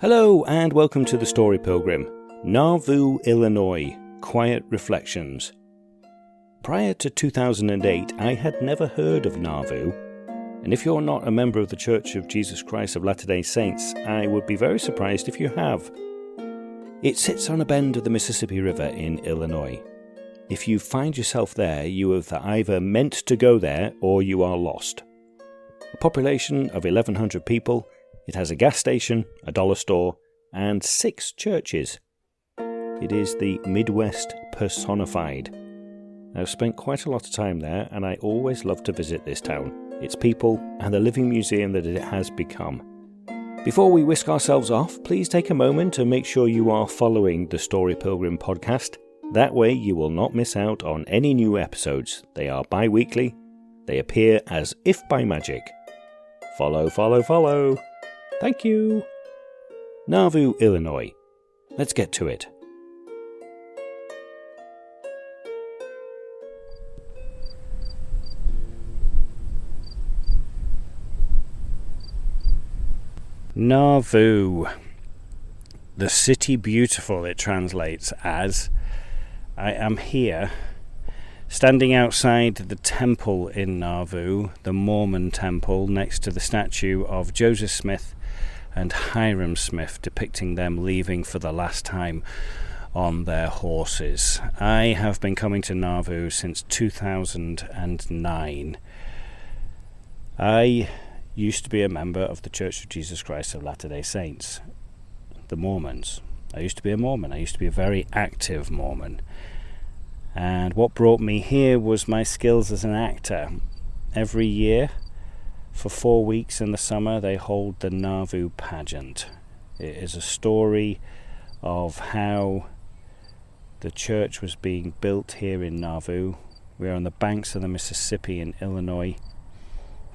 Hello and welcome to the Story Pilgrim, Nauvoo, Illinois, Quiet Reflections. Prior to 2008, I had never heard of Nauvoo, and if you're not a member of the Church of Jesus Christ of Latter-day Saints, I would be very surprised if you have. It sits on a bend of the Mississippi River in Illinois. If you find yourself there, you have either meant to go there or you are lost. A population of 1,100 people, it has a gas station, a dollar store, and 6 churches. It is the Midwest personified. I've spent quite a lot of time there, and I always love to visit this town, its people, and the living museum that it has become. Before we whisk ourselves off, please take a moment to make sure you are following the Story Pilgrim podcast. That way you will not miss out on any new episodes. They are bi-weekly. They appear as if by magic. Follow, follow, follow. Thank you. Nauvoo, Illinois. Let's get to it. Nauvoo. The city beautiful, it translates as. I am here, standing outside the temple in Nauvoo, the Mormon temple, next to the statue of Joseph Smith and Hiram Smith, depicting them leaving for the last time on their horses. I have been coming to Nauvoo since 2009. I used to be a member of the Church of Jesus Christ of Latter-day Saints, the Mormons. I used to be a Mormon. I used to be a very active Mormon. And what brought me here was my skills as an actor. Every year, for 4 weeks in the summer, they hold the Nauvoo pageant. It is a story of how the church was being built here in Nauvoo. We are on the banks of the Mississippi in Illinois.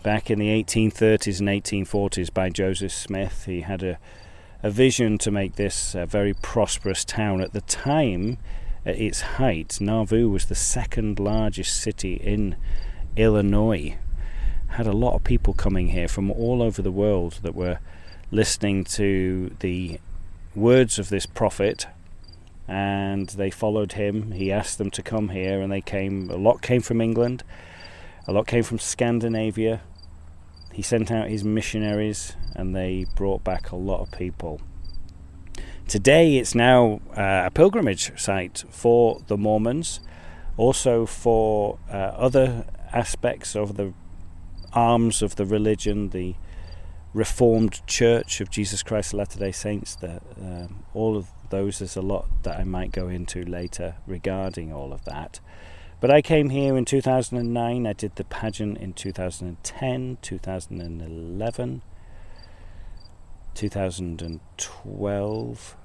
Back in the 1830s and 1840s by Joseph Smith, he had a vision to make this a very prosperous town. At the time, at its height, Nauvoo was the second largest city in Illinois. Had a lot of people coming here from all over the world that were listening to the words of this prophet, and they followed him. He asked them to come here, and they came. A lot came from England, a lot came from Scandinavia. He sent out his missionaries, and they brought back a lot of people. Today it's now a pilgrimage site for the Mormons, also for other aspects of the arms of the religion, the Reformed Church of Jesus Christ of Latter-day Saints. All of those, there's a lot that I might go into later regarding all of that. But I came here in 2009. I did the pageant in 2010, 2011, 2012,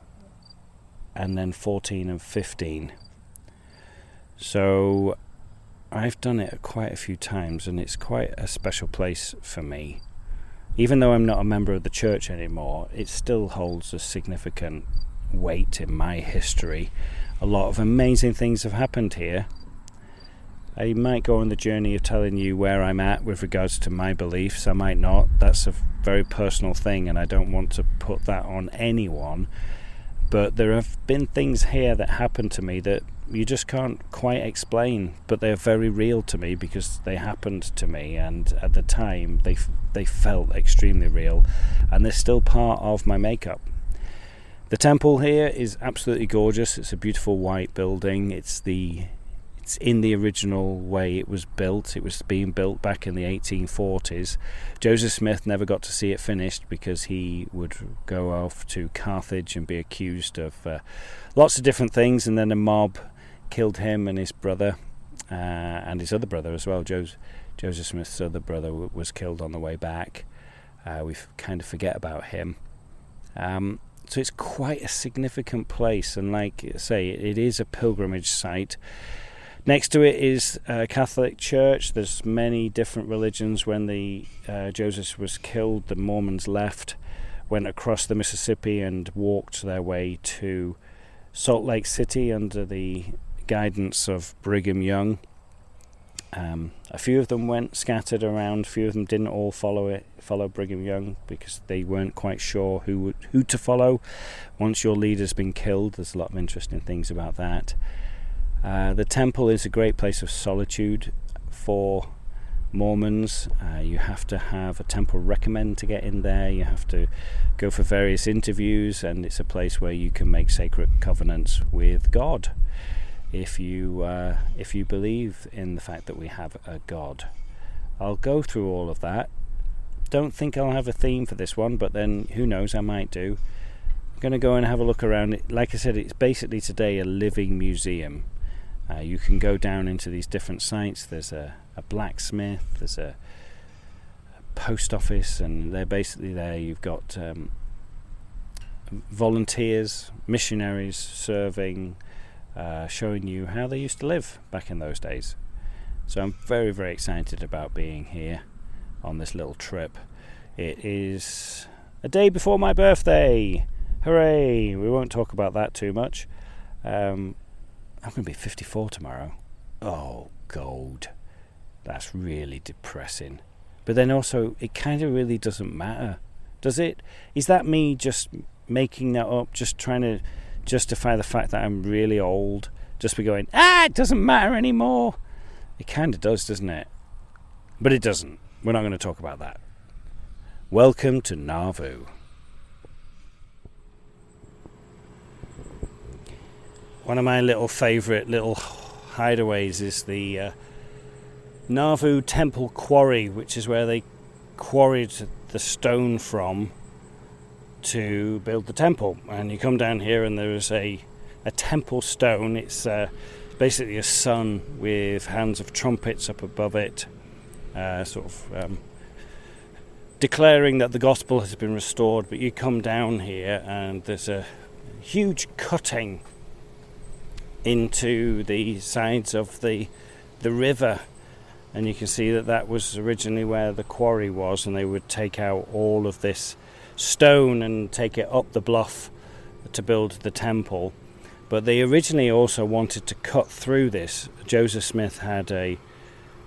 and then 14 and 15. So I've done it quite a few times, and it's quite a special place for me. Even though I'm not a member of the church anymore, it still holds a significant weight in my history. A lot of amazing things have happened here. I might go on the journey of telling you where I'm at with regards to my beliefs. I might not. That's a very personal thing, and I don't want to put that on anyone. But there have been things here that happened to me that you just can't quite explain, but they're very real to me because they happened to me, and at the time they felt extremely real, and they're still part of my makeup. The temple here is absolutely gorgeous. It's a beautiful white building. It's in the original way it was built. It was being built back in the 1840s. Joseph Smith never got to see it finished because he would go off to Carthage and be accused of lots of different things, and then a mob killed him and his brother, and his other brother as well. Joseph Smith's other brother was killed on the way back. We kind of forget about him. So it's quite a significant place, and like I say, it is a pilgrimage site. Next to it is a Catholic church. There's many different religions. When Joseph was killed, the Mormons left, went across the Mississippi and walked their way to Salt Lake City under the guidance of Brigham Young. A few of them went scattered around. A few of them didn't all follow Brigham Young because they weren't quite sure who to follow once your leader's been killed. There's a lot of interesting things about that. The temple is a great place of solitude for Mormons. You have to have a temple recommend to get in there. You have to go for various interviews, and it's a place where you can make sacred covenants with God if you believe in the fact that we have a God. I'll go through all of that. Don't think I'll have a theme for this one, but then who knows, I might do. I'm going to go and have a look around it. Like I said, it's basically today a living museum. You can go down into these different sites. There's a blacksmith, there's a post office, and they're basically there. You've got volunteers, missionaries serving, showing you how they used to live back in those days. So I'm very, very excited about being here on this little trip. It is a day before my birthday. Hooray! We won't talk about that too much. I'm going to be 54 tomorrow. Oh, gold. That's really depressing. But then also, it kind of really doesn't matter. Does it? Is that me just making that up, just trying to justify the fact that I'm really old, just by going, it doesn't matter anymore? It kind of does, doesn't it? But it doesn't. We're not going to talk about that. Welcome to Nauvoo. One of my favourite little hideaways is the Nauvoo Temple Quarry, which is where they quarried the stone from to build the temple. And you come down here and there is a temple stone. It's basically a sun with hands of trumpets up above it, declaring that the gospel has been restored. But you come down here and there's a huge cutting into the sides of the river, and you can see that was originally where the quarry was, and they would take out all of this stone and take it up the bluff to build the temple. But they originally also wanted to cut through this. Joseph Smith had a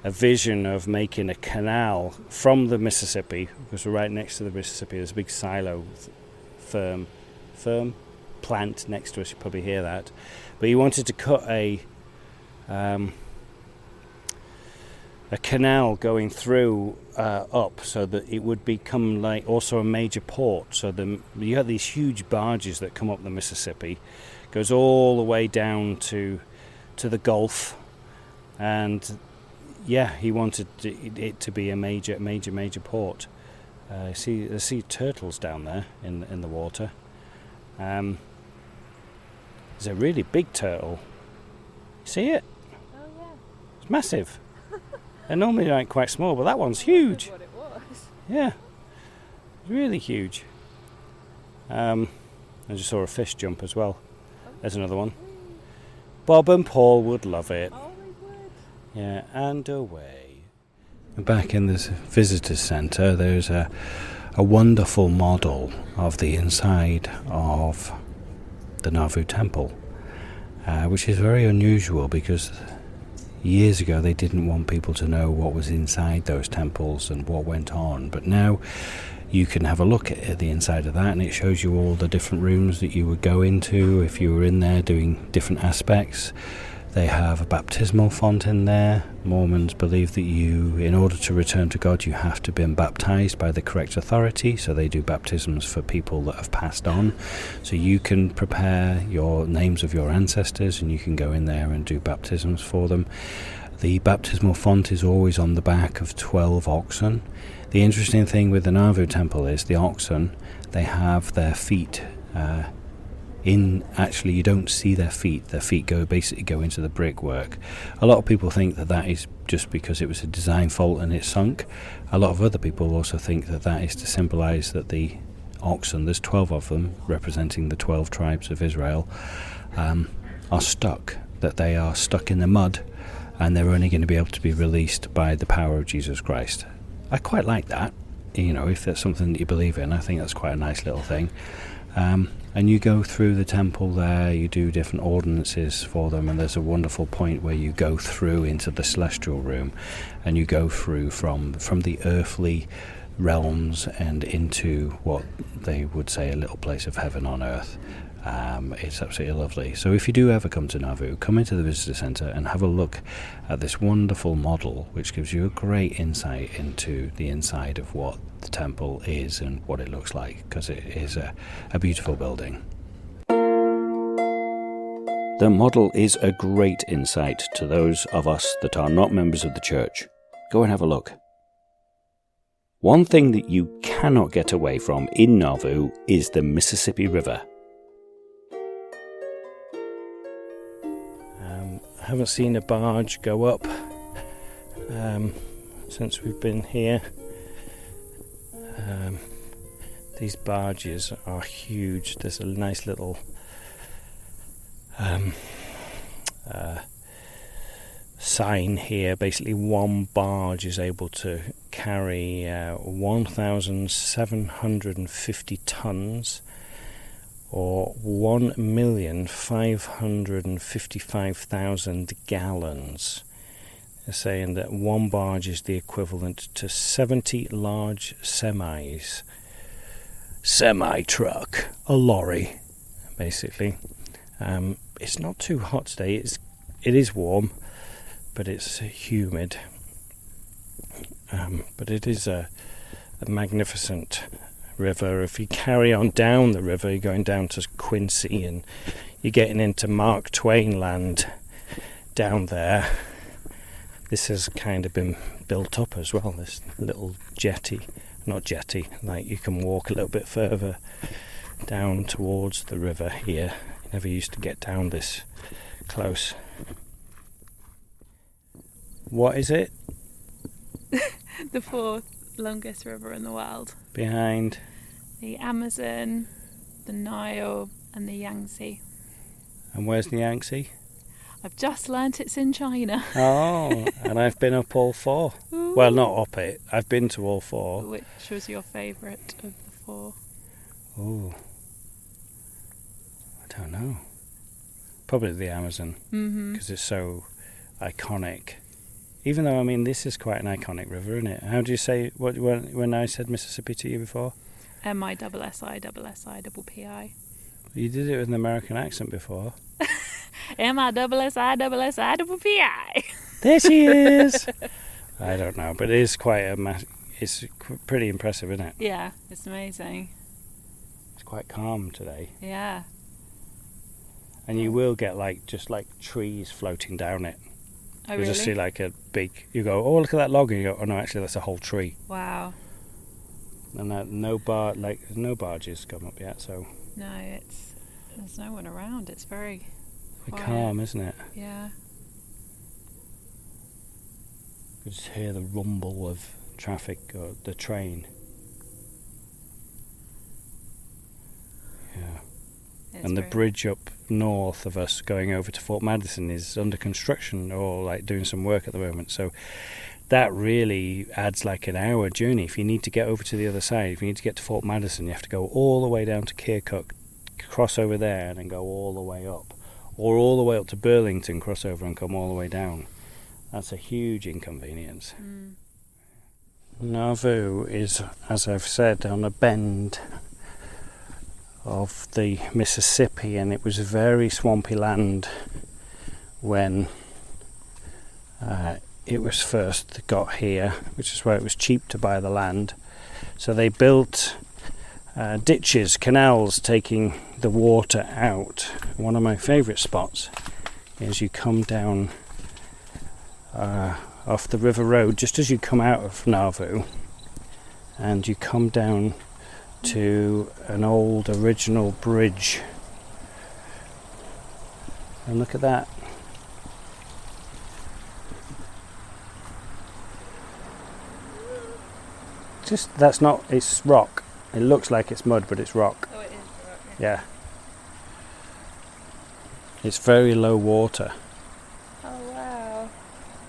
vision of making a canal from the Mississippi, because we're right next to the Mississippi. There's a big silo firm plant next to us. You probably hear that. But he wanted to cut a canal going through up, so that it would become like also a major port. So you have these huge barges that come up the Mississippi, goes all the way down to the Gulf, and he wanted it to be a major port. I see turtles down there in the water. There's a really big turtle. See it? Oh yeah. It's massive. They're normally quite small, but that one's huge. What it was. Yeah, really huge. I just saw a fish jump as well. There's another one. Bob and Paul would love it. Oh, they would. Yeah, and away. Back in this visitor centre, there's a wonderful model of the inside of the Nauvoo Temple, which is very unusual because years ago they didn't want people to know what was inside those temples and what went on, but now you can have a look at the inside of that, and it shows you all the different rooms that you would go into if you were in there doing different aspects. They have a baptismal font in there. Mormons believe that in order to return to God, you have to be baptized by the correct authority. So they do baptisms for people that have passed on. So you can prepare your names of your ancestors, and you can go in there and do baptisms for them. The baptismal font is always on the back of 12 oxen. The interesting thing with the Nauvoo Temple is the oxen, they have their feet actually you don't see their feet. Their feet basically go into the brickwork. A lot of people think that is just because it was a design fault and it sunk. A lot of other people also think that is to symbolize that the oxen, there's 12 of them representing the 12 tribes of Israel, are stuck, that they are stuck in the mud, and they're only going to be able to be released by the power of Jesus Christ. I quite like that. If that's something that you believe in, I think that's quite a nice little thing. And you go through the temple there, you do different ordinances for them, and there's a wonderful point where you go through into the celestial room, and you go through from the earthly realms and into what they would say a little place of heaven on earth. It's absolutely lovely. So if you do ever come to Nauvoo, come into the visitor centre and have a look at this wonderful model, which gives you a great insight into the inside of what the temple is and what it looks like, because it is a beautiful building. The model is a great insight to those of us that are not members of the church. Go and have a look. One thing that you cannot get away from in Nauvoo is the Mississippi River. I haven't seen a barge go up since we've been here. These barges are huge. There's a nice little sign here. Basically, one barge is able to carry 1,750 tons, or 1,555,000 gallons. They're saying that one barge is the equivalent to 70 large semis. Semi-truck, a lorry, basically. It's not too hot today. It is warm, but it's humid. But it is a magnificent river. If you carry on down the river, you're going down to Quincy and you're getting into Mark Twain land down there. This has kind of been built up as well, this little jetty, like you can walk a little bit further down towards the river here. You never used to get down this close. What is it? The fourth longest river in the world. Behind the Amazon, the Nile and the Yangtze. And where's the Yangtze? I've just learnt it's in China. Oh, and I've been up all four. Ooh. Well, not up it. I've been to all four. Which was your favourite of the four? Oh, I don't know. Probably the Amazon, because it's so iconic. Even though, I mean, this is quite an iconic river, isn't it? How do you say when I said Mississippi to you before? MISSI-SSI-PI. You did it with an American accent before. MISSI-SSI-PI. There she is! I don't know, but it is quite it's pretty impressive, isn't it? Yeah, it's amazing. It's quite calm today. Yeah. And you will get just trees floating down it. Oh, you really? just see like a big, you go, oh, look at that log, and you go, oh no, actually that's a whole tree. Wow. And no barges come up yet, so. No, there's no one around. It's very quiet. Calm, isn't it? Yeah. You just hear the rumble of traffic or the train. Yeah. And the bridge up north of us going over to Fort Madison is under construction or doing some work at the moment. So that really adds an hour journey. If you need to get over to the other side, if you need to get to Fort Madison, you have to go all the way down to Keokuk, cross over there and then go all the way up. Or all the way up to Burlington, cross over and come all the way down. That's a huge inconvenience. Nauvoo is, as I've said, on a bend of the Mississippi, and it was very swampy land when it was first got here, which is why it was cheap to buy the land. So they built ditches, canals, taking the water out. One of my favourite spots is you come down off the river road just as you come out of Nauvoo, and you come down to an old original bridge, and look at that. It's rock. It looks like it's mud, but it's rock. Oh, it is rock. Yeah. It's very low water. Oh, wow.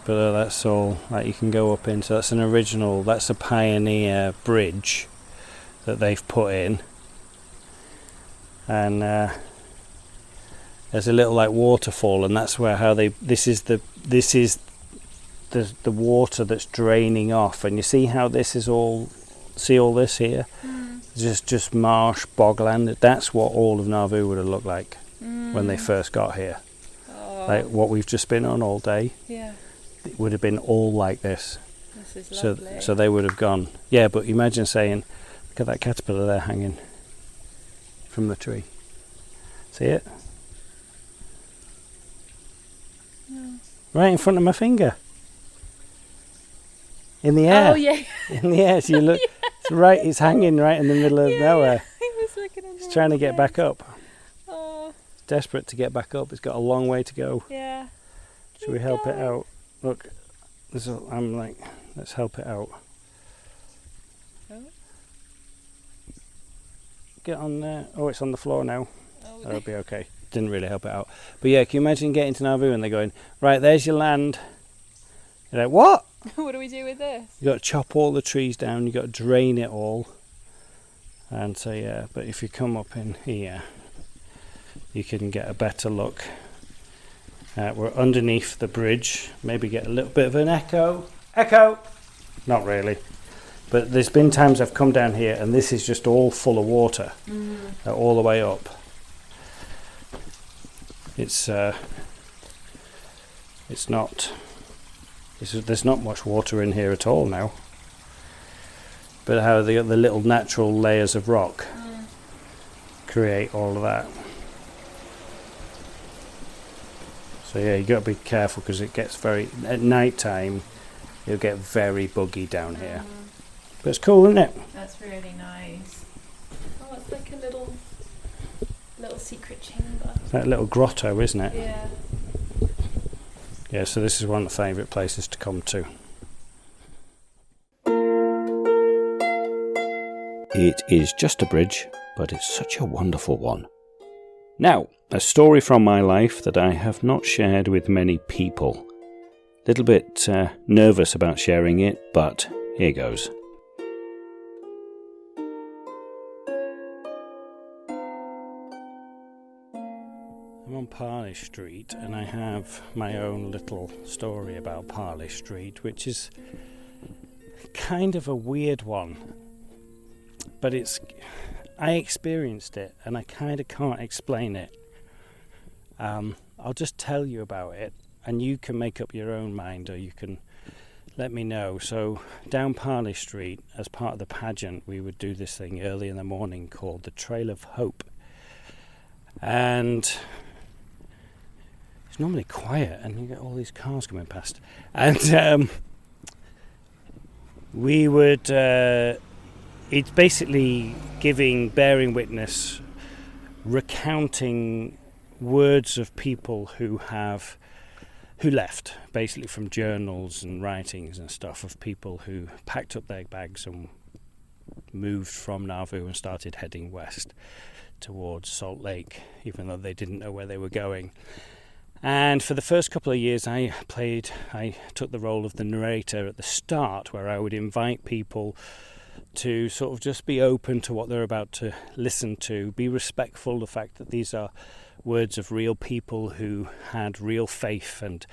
But that's all you can go up into. That's a pioneer bridge that they've put in. and there's a little like waterfall, and that's where this is the water that's draining off, and you see how this is all this here, just marsh, bogland. That's what all of Nauvoo would have looked like when they first got here. Like what we've just been on all day. Yeah. It would have been all like this. This is lovely. So they would have gone, yeah, but imagine saying, look at that caterpillar there hanging from the tree. See it? No. Right in front of my finger. In the air. Oh, yeah. In the air. So you look, it's right, it's hanging right in the middle of nowhere. I was looking at It's trying to get back up. Oh. It's desperate to get back up. It's got a long way to go. Yeah. Should we help it out? Look, I'm like, let's help it out. Oh. Get on there. Oh, it's on the floor now. Oh, That'll be okay. Didn't really help it out. But yeah, can you imagine getting to Nauvoo and they're going, right, there's your land. You're like, what? What do we do with this? You've got to chop all the trees down. You've got to drain it all. And so, yeah, but if you come up in here, you can get a better look. We're underneath the bridge. Maybe get a little bit of an echo. Echo! Not really. But there's been times I've come down here and this is just all full of water. All the way up. It's not... there's not much water in here at all now. But how the little natural layers of rock create all of that. So yeah, you got to be careful because it gets at night time you'll get very buggy down here. But it's cool, isn't it? That's really nice. Oh, it's like a little secret chamber. That little grotto, isn't it? Yeah. Yeah, so this is one of the favourite places to come to. It is just a bridge, but it's such a wonderful one. Now, a story from my life that I have not shared with many people. Little bit nervous about sharing it, but here goes. I'm on Parley Street and I have my own little story about Parley Street, which is kind of a weird one. But I experienced it and I kind of can't explain it. I'll just tell you about it and you can make up your own mind or you can let me know. So down Parley Street, as part of the pageant, we would do this thing early in the morning called the Trail of Hope. And it's normally quiet and you get all these cars coming past. And we would... it's basically bearing witness, recounting words of people who left, basically from journals and writings and stuff of people who packed up their bags and moved from Nauvoo and started heading west towards Salt Lake, even though they didn't know where they were going. And for the first couple of years I took the role of the narrator at the start, where I would invite people to sort of just be open to what they're about to listen to, be respectful of the fact that these are words of real people who had real faith, and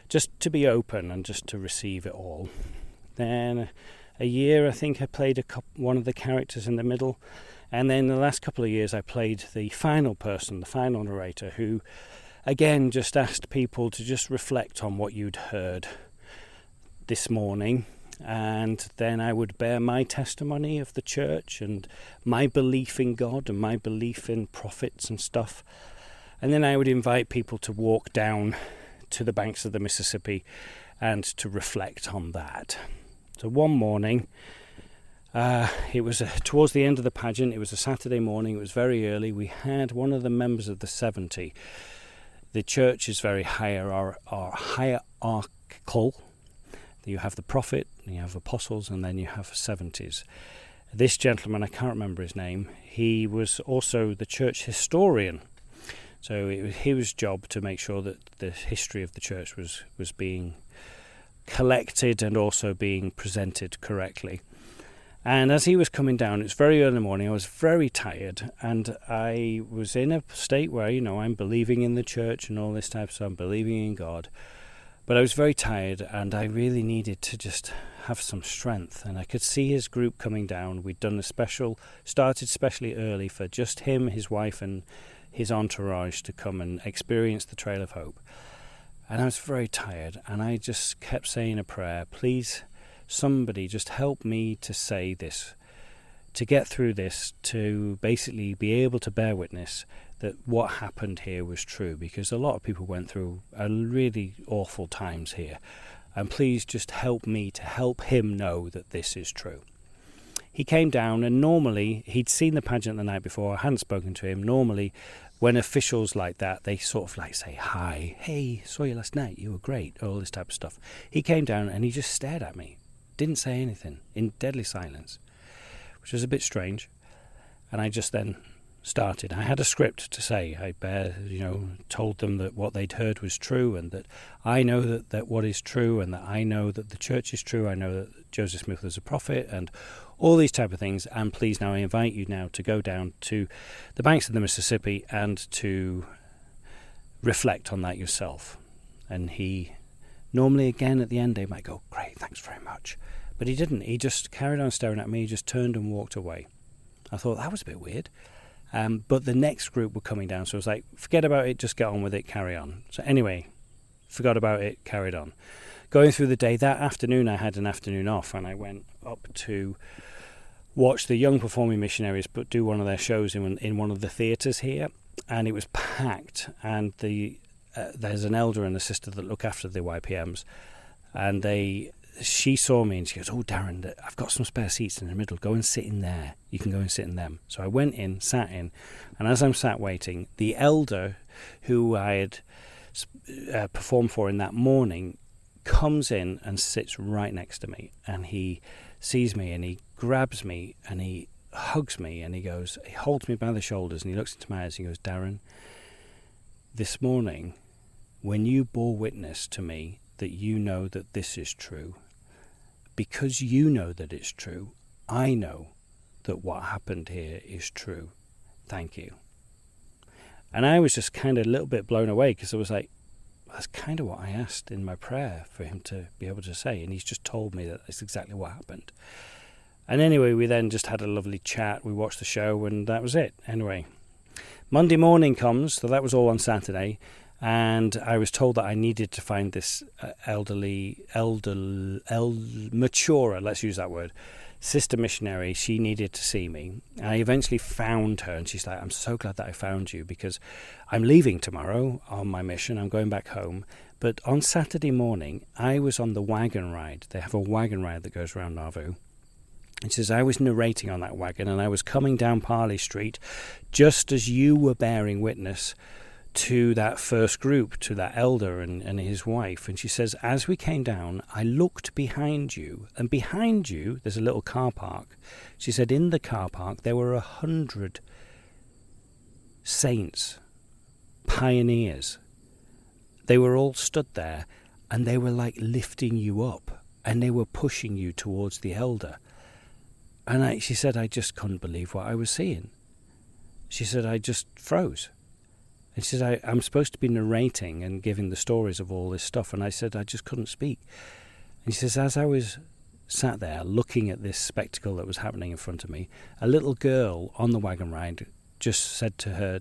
just to be open and just to receive it all. Then a year I think I played one of the characters in the middle, and then the last couple of years I played the final person, the final narrator, who again just asked people to just reflect on what you'd heard this morning. And then I would bear my testimony of the church and my belief in God and my belief in prophets and stuff. And then I would invite people to walk down to the banks of the Mississippi and to reflect on that. So one morning, it was towards the end of the pageant, it was a Saturday morning, it was very early, we had one of the members of the 70. The church is very hierarchical. You have the prophet, you have apostles, and then you have 70s. This gentleman, I can't remember his name, he was also the church historian. So it was his job to make sure that the history of the church was being collected and also being presented correctly. And as he was coming down, it's very early in the morning, I was very tired, and I was in a state where, I'm believing in the church and all this type of stuff, I'm believing in God, but I was very tired, and I really needed to just have some strength. And I could see his group coming down. We'd done started specially early for just him, his wife, and his entourage to come and experience the Trail of Hope. And I was very tired, and I just kept saying a prayer, please, somebody just help me to say this, to get through this, to basically be able to bear witness that what happened here was true, because a lot of people went through really awful times here. And please just help me to help him know that this is true. He came down, and normally, he'd seen the pageant the night before, I hadn't spoken to him. Normally, when officials like that, they sort of like say, hi, hey, saw you last night, you were great, all this type of stuff. He came down and he just stared at me, didn't say anything, in deadly silence, which was a bit strange. And I just then started. I had a script to say. I told them that what they'd heard was true, and that I know that what is true, and that I know that the church is true. I know that Joseph Smith was a prophet, and all these type of things. And please, now I invite you now to go down to the banks of the Mississippi and to reflect on that yourself. And he normally, again, at the end, they might go, great, thanks very much. But he didn't. He just carried on staring at me. He just turned and walked away. I thought, that was a bit weird. But the next group were coming down, so I was like, forget about it, just get on with it, carry on. So anyway, forgot about it, carried on. Going through the day, that afternoon I had an afternoon off, and I went up to watch the young performing missionaries but do one of their shows in one of the theatres here, and it was packed, and there's an elder and a sister that look after the YPMs, and she saw me and she goes, oh, Darren, I've got some spare seats in the middle. Go and sit in there. You can go and sit in them. So I went in, sat in, and as I'm sat waiting, the elder who I had performed for in that morning comes in and sits right next to me. And he sees me and he grabs me and he hugs me and he holds me by the shoulders and he looks into my eyes and he goes, Darren, this morning, when you bore witness to me that you know that this is true, because you know that it's true, I know that what happened here is true. Thank you. And I was just kind of a little bit blown away, because I was like, that's kind of what I asked in my prayer for him to be able to say, and he's just told me that that's exactly what happened. And anyway, we then just had a lovely chat, we watched the show, and that was it. Anyway, Monday morning comes, so that was all on Saturday, and I was told that I needed to find this maturer, let's use that word, sister missionary. She needed to see me. I eventually found her, and she's like, I'm so glad that I found you, because I'm leaving tomorrow on my mission. I'm going back home. But on Saturday morning, I was on the wagon ride. They have a wagon ride that goes around Nauvoo. It says I was narrating on that wagon, and I was coming down Parley Street just as you were bearing witness to that first group, to that elder and his wife. And she says, as we came down, I looked behind you, and behind you there's a little car park. She said in the car park there were 100 saints, pioneers. They were all stood there, and they were like lifting you up, and they were pushing you towards the elder. And she said, I just couldn't believe what I was seeing. She said, I just froze. And she said, I'm supposed to be narrating and giving the stories of all this stuff. And I said, I just couldn't speak. And she says, as I was sat there looking at this spectacle that was happening in front of me, a little girl on the wagon ride just said to her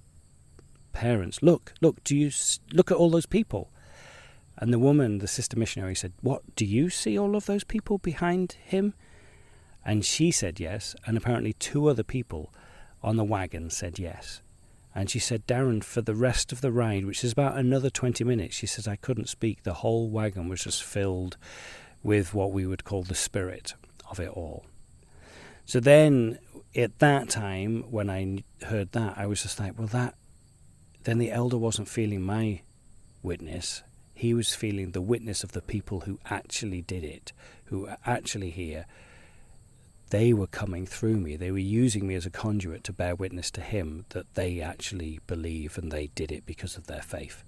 parents, look, do you look at all those people? And the woman, the sister missionary, said, what, do you see all of those people behind him? And she said yes, and apparently 2 other people on the wagon said yes. And she said, Darren, for the rest of the ride, which is about another 20 minutes, she says, I couldn't speak. The whole wagon was just filled with what we would call the spirit of it all. So then, at that time, when I heard that, I was just like, then the elder wasn't feeling my witness. He was feeling the witness of the people who actually did it, who are actually here. They were coming through me. They were using me as a conduit to bear witness to him that they actually believe and they did it because of their faith.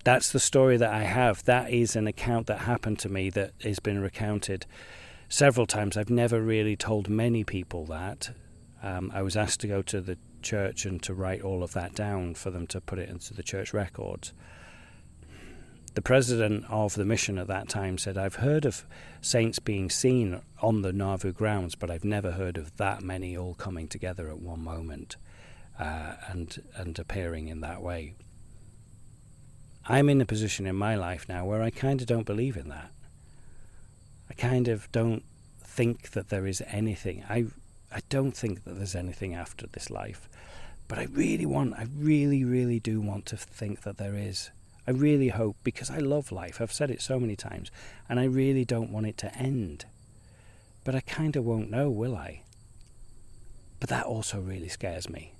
That's the story that I have. That is an account that happened to me that has been recounted several times. I've never really told many people that. I was asked to go to the church and to write all of that down for them to put it into the church records. The president of the mission at that time said, I've heard of saints being seen on the Nauvoo grounds, but I've never heard of that many all coming together at one moment and appearing in that way. I'm in a position in my life now where I kind of don't believe in that. I kind of don't think that there is anything. I don't think that there's anything after this life. But I really do want to think that there is. I really hope, because I love life. I've said it so many times. And I really don't want it to end. But I kind of won't know, will I? But that also really scares me.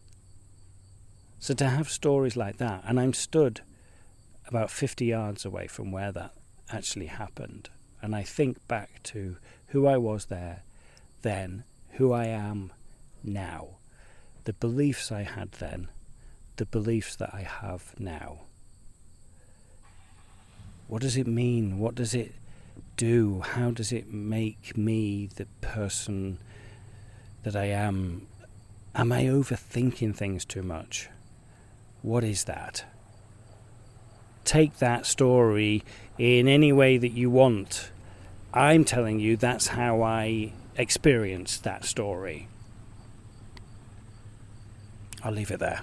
So to have stories like that, and I'm stood about 50 yards away from where that actually happened, and I think back to who I was there then, who I am now, the beliefs I had then, the beliefs that I have now. What does it mean? What does it do? How does it make me the person that I am? Am I overthinking things too much? What is that? Take that story in any way that you want. I'm telling you that's how I experienced that story. I'll leave it there.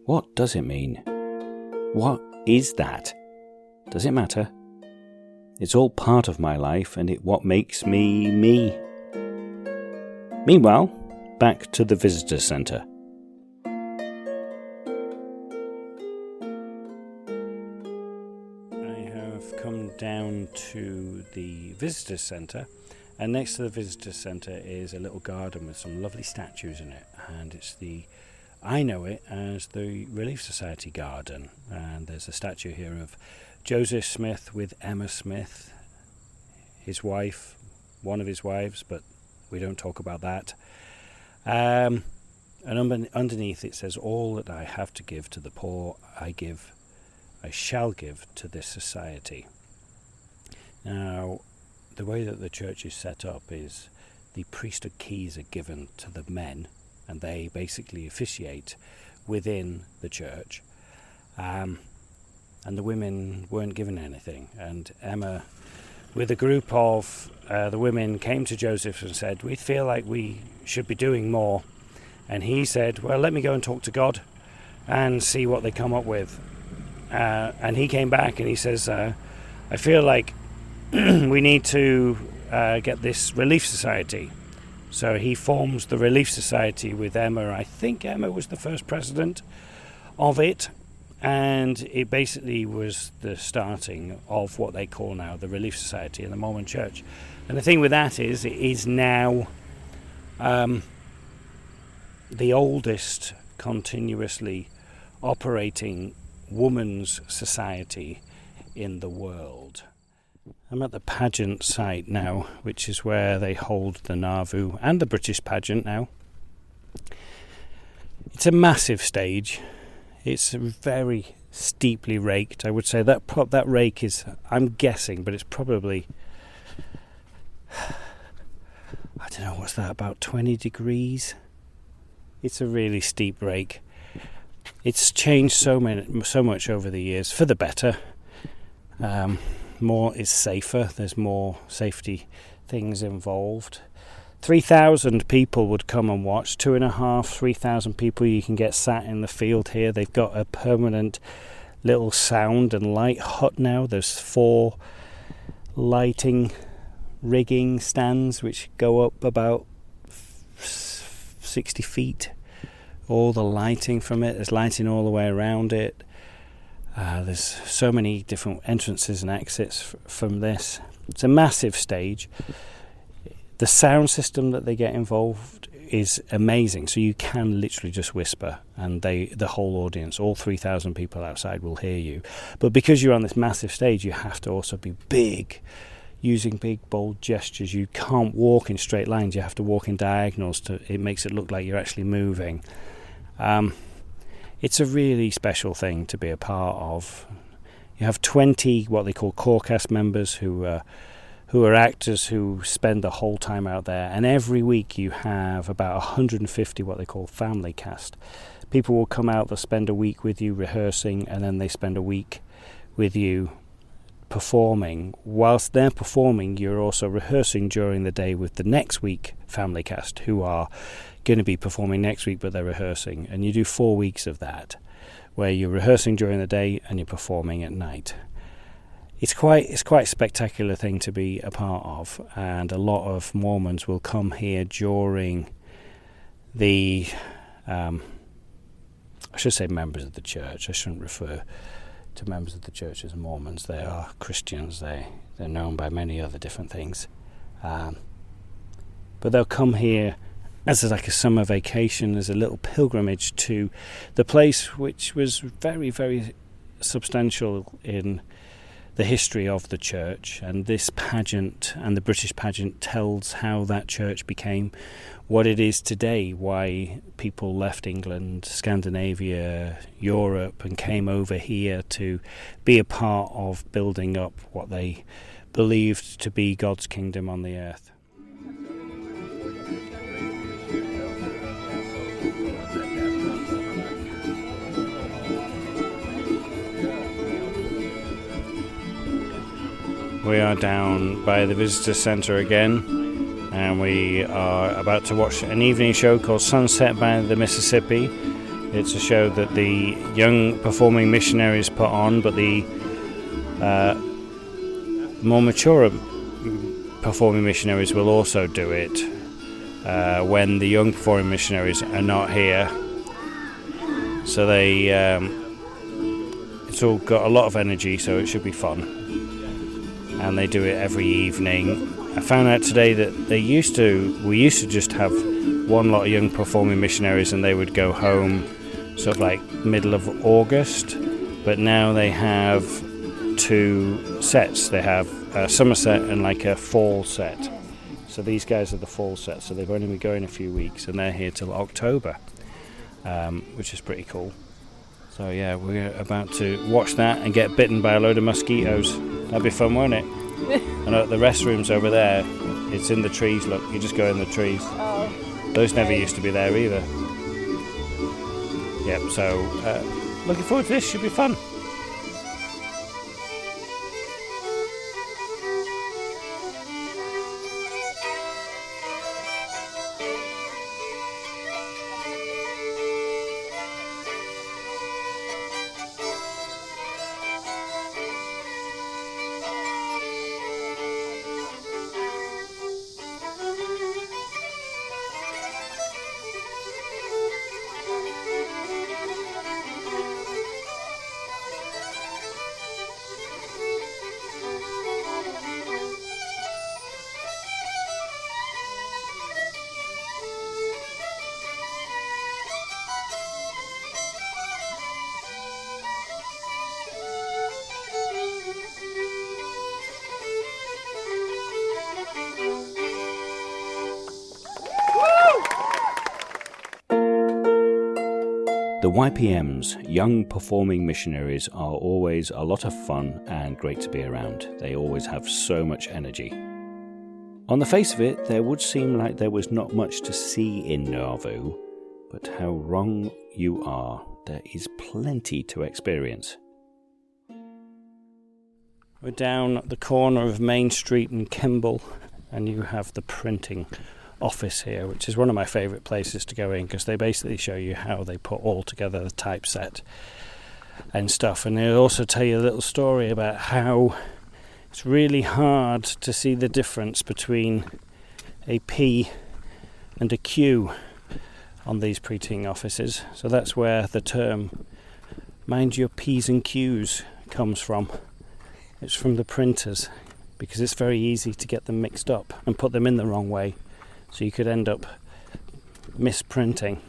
What does it mean? What is that? Does it matter? It's all part of my life and what makes me me. Meanwhile, back to the visitor centre. I have come down to the visitor centre, and next to the visitor centre is a little garden with some lovely statues in it, and I know it as the Relief Society garden, and there's a statue here of Joseph Smith with Emma Smith, his wife, one of his wives, but we don't talk about that. And underneath it says, all that I have to give to the poor, I shall give to this society. Now, the way that the church is set up is the priesthood keys are given to the men, and they basically officiate within the church. And the women weren't given anything. And Emma, with a group of the women, came to Joseph and said, we feel like we should be doing more. And he said, well, let me go and talk to God and see what they come up with. And he came back and he says, I feel like we need to get this Relief Society. So he forms the Relief Society with Emma. I think Emma was the first president of it. And it basically was the starting of what they call now the Relief Society in the Mormon Church. And the thing with that is, it is now the oldest continuously operating women's society in the world. I'm at the pageant site now, which is where they hold the Nauvoo and the British pageant now. It's a massive stage. It's very steeply raked. I would say that rake is, I'm guessing, but it's probably, I don't know, what's that, about 20 degrees? It's a really steep rake. It's changed so much over the years, for the better. More is safer. There's more safety things involved. 3,000 people would come and watch. 2,500, 3,000 people you can get sat in the field here. They've got a permanent little sound and light hut now. There's 4 lighting rigging stands which go up about 60 feet. All the lighting from it. There's lighting all the way around it. There's so many different entrances and exits from this. It's a massive stage. The sound system that they get involved is amazing. So you can literally just whisper, and the whole audience, all 3,000 people outside, will hear you. But because you're on this massive stage, you have to also be big, using big, bold gestures. You can't walk in straight lines. You have to walk in diagonals. It makes it look like you're actually moving. It's a really special thing to be a part of. You have 20 what they call core cast members who are actors who spend the whole time out there, and every week you have about 150 what they call family cast. People will come out, they'll spend a week with you rehearsing, and then they spend a week with you performing. Whilst they're performing, you're also rehearsing during the day with the next week family cast who are going to be performing next week, but they're rehearsing, and you do 4 weeks of that where you're rehearsing during the day and you're performing at night. It's quite a spectacular thing to be a part of, and a lot of Mormons will come here during the I should say members of the church. I shouldn't refer to members of the church as Mormons. They are Christians. They're known by many other different things, but they'll come here as like a summer vacation, as a little pilgrimage to the place which was very, very substantial in the history of the church. And this pageant and the British pageant tells how that church became what it is today, why people left England, Scandinavia, Europe, and came over here to be a part of building up what they believed to be God's kingdom on the earth. We are down by the visitor centre again, and we are about to watch an evening show called Sunset by the Mississippi. It's a show that the young performing missionaries put on, but the more mature performing missionaries will also do it when the young performing missionaries are not here. So it's all got a lot of energy, so it should be fun. And they do it every evening. I found out today that we used to just have one lot of young performing missionaries, and they would go home sort of like middle of August, but now they have 2 sets. They have a summer set and like a fall set. So these guys are the fall set, so they've only been going a few weeks, and they're here till October, which is pretty cool. So yeah, we're about to watch that and get bitten by a load of mosquitoes. That'd be fun, won't it? And the restroom's over there. It's in the trees, look. You just go in the trees. Oh, those never used to be there either. Yep, so looking forward to this. Should be fun. The YPM's young performing missionaries are always a lot of fun and great to be around. They always have so much energy. On the face of it, there would seem like there was not much to see in Nauvoo, but how wrong you are. There is plenty to experience. We're down at the corner of Main Street and Kimball, and you have the printing office here, which is one of my favourite places to go in, because they basically show you how they put all together the typeset and stuff, and they also tell you a little story about how it's really hard to see the difference between a P and a Q on these printing offices. So that's where the term mind your P's and Q's comes from. It's from the printers, because it's very easy to get them mixed up and put them in the wrong way. So you could end up misprinting.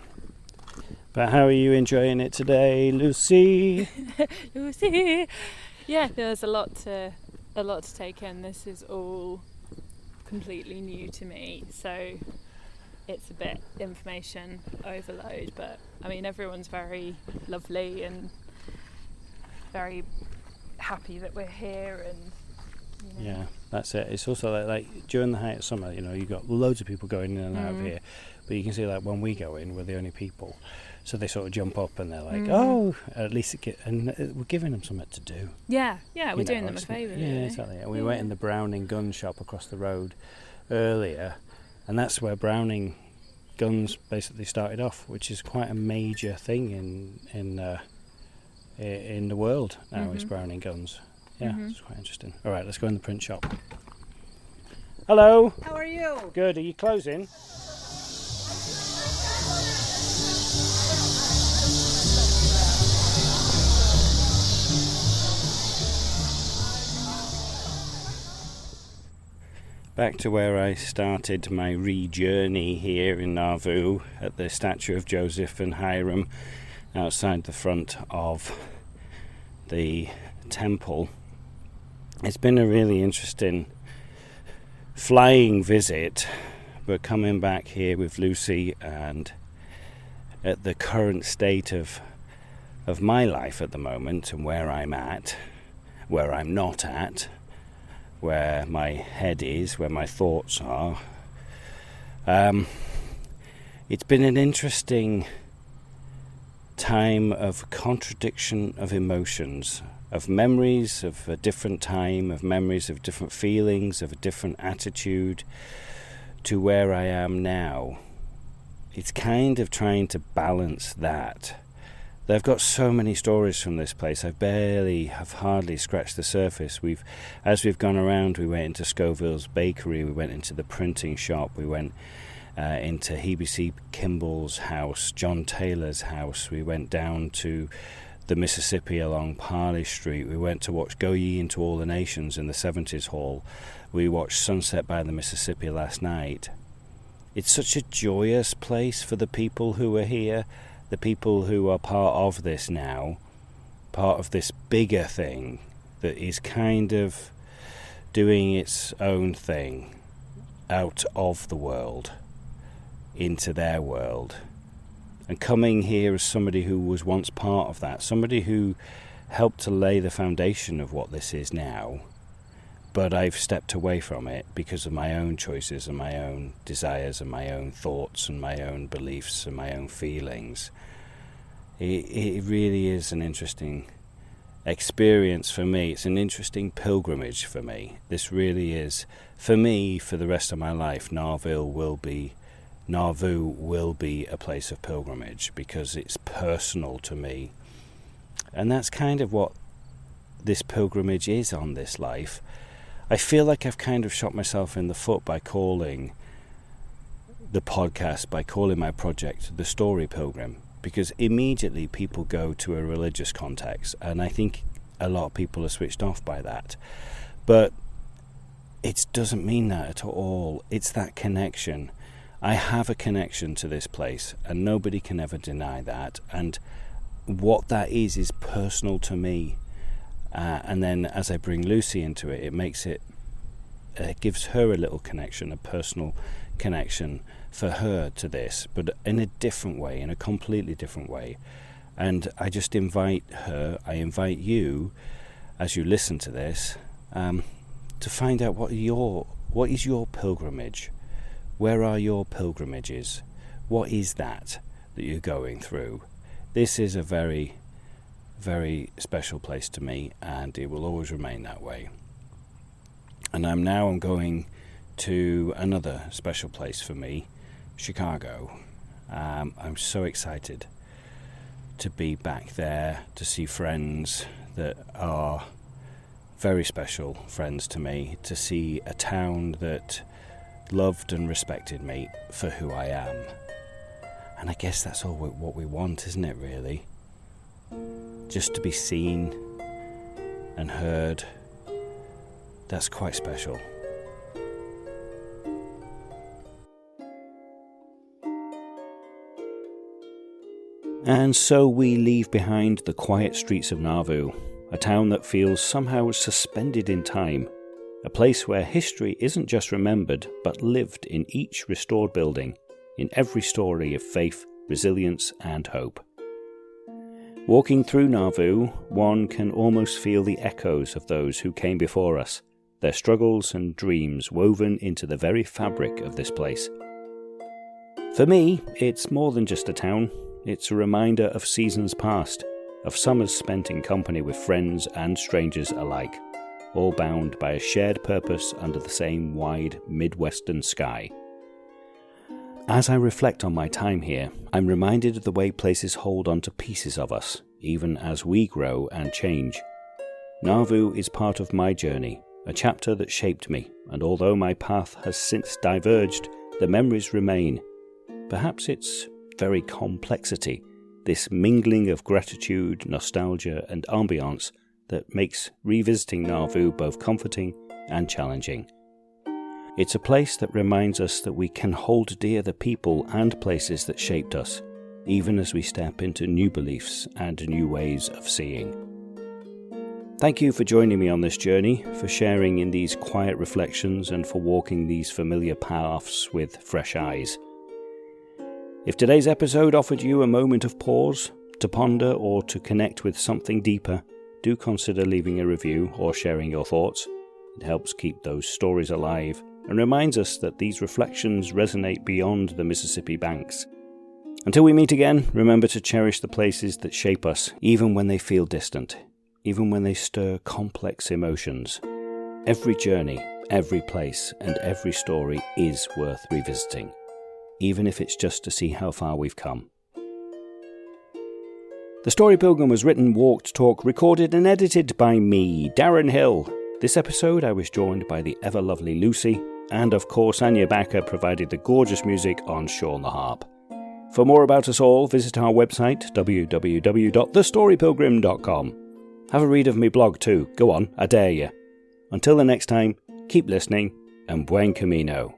But how are you enjoying it today, Lucy? Lucy! Yeah, there's a lot to take in. This is all completely new to me, so it's a bit information overload. But I mean, everyone's very lovely and very happy that we're here, and Yeah, that's it. It's also like during the height of summer, you've got loads of people going in and out of here, but you can see like when we go in, we're the only people, so they sort of jump up and they're like, oh, at least we're giving them something to do. Yeah, we're doing them a favour. Yeah, really. Exactly. And we went in the Browning gun shop across the road earlier, and that's where Browning guns basically started off, which is quite a major thing in the world now. Is Browning guns. Yeah, it's quite interesting. All right, let's go in the print shop. Hello. How are you? Good. Are you closing? Back to where I started my re-journey here in Nauvoo at the statue of Joseph and Hiram outside the front of the temple. It's been a really interesting flying visit, but coming back here with Lucy and at the current state of my life at the moment and where I'm at, where I'm not at, where my head is, where my thoughts are. It's been an interesting time of contradiction of emotions, of memories of a different time, of memories of different feelings, of a different attitude to where I am now. It's kind of trying to balance that. They've got so many stories from this place. I've hardly scratched the surface. As we've gone around, we went into Scoville's bakery, we went into the printing shop, we went into Hebe C. Kimball's house, John Taylor's house, we went down to the Mississippi along Parley Street, we went to watch Go Ye Into All the Nations in the 70s Hall, we watched Sunset by the Mississippi last night. It's such a joyous place for the people who are here, the people who are part of this now, part of this bigger thing that is kind of doing its own thing out of the world into their world. And coming here as somebody who was once part of that, somebody who helped to lay the foundation of what this is now, but I've stepped away from it because of my own choices and my own desires and my own thoughts and my own beliefs and my own feelings. It really is an interesting experience for me. It's an interesting pilgrimage for me. This really is, for me, for the rest of my life, Nauvoo will be a place of pilgrimage because it's personal to me. And that's kind of what this pilgrimage is on this life. I feel like I've kind of shot myself in the foot by calling the podcast, by calling my project The Story Pilgrim, because immediately people go to a religious context, and I think a lot of people are switched off by that. But it doesn't mean that at all. It's that connection. I have a connection to this place, and nobody can ever deny that. And what that is personal to me. And then as I bring Lucy into it, it makes it gives her a little connection, a personal connection for her to this, but in a different way, in a completely different way. And I just invite her, I invite you, as you listen to this, to find out what is your pilgrimage. Where are your pilgrimages? What is that you're going through? This is a very, very special place to me, and it will always remain that way. And I'm going to another special place for me, Chicago. I'm so excited to be back there, to see friends that are very special friends to me, to see a town that loved and respected me for who I am. And I guess that's all what we want, isn't it, really? Just to be seen and heard. That's quite special. And so we leave behind the quiet streets of Nauvoo, a town that feels somehow suspended in time, a place where history isn't just remembered but lived in each restored building, in every story of faith, resilience and hope. Walking through Nauvoo, one can almost feel the echoes of those who came before us, their struggles and dreams woven into the very fabric of this place. For me, it's more than just a town. It's a reminder of seasons past, of summers spent in company with friends and strangers alike, all bound by a shared purpose under the same wide Midwestern sky. As I reflect on my time here, I'm reminded of the way places hold on to pieces of us, even as we grow and change. Nauvoo is part of my journey, a chapter that shaped me, and although my path has since diverged, the memories remain. Perhaps its very complexity, this mingling of gratitude, nostalgia, and ambiance that makes revisiting Nauvoo both comforting and challenging. It's a place that reminds us that we can hold dear the people and places that shaped us, even as we step into new beliefs and new ways of seeing. Thank you for joining me on this journey, for sharing in these quiet reflections, and for walking these familiar paths with fresh eyes. If today's episode offered you a moment of pause, to ponder, or to connect with something deeper, do consider leaving a review or sharing your thoughts. It helps keep those stories alive and reminds us that these reflections resonate beyond the Mississippi banks. Until we meet again, remember to cherish the places that shape us, even when they feel distant, even when they stir complex emotions. Every journey, every place, and every story is worth revisiting, even if it's just to see how far we've come. The Story Pilgrim was written, walked, talked, recorded and edited by me, Darren Hill. This episode I was joined by the ever-lovely Lucy, and of course Anya Backer provided the gorgeous music on Sean the Harp. For more about us all, visit our website, www.thestorypilgrim.com. Have a read of me blog too. Go on, I dare you. Until the next time, keep listening, and buen camino.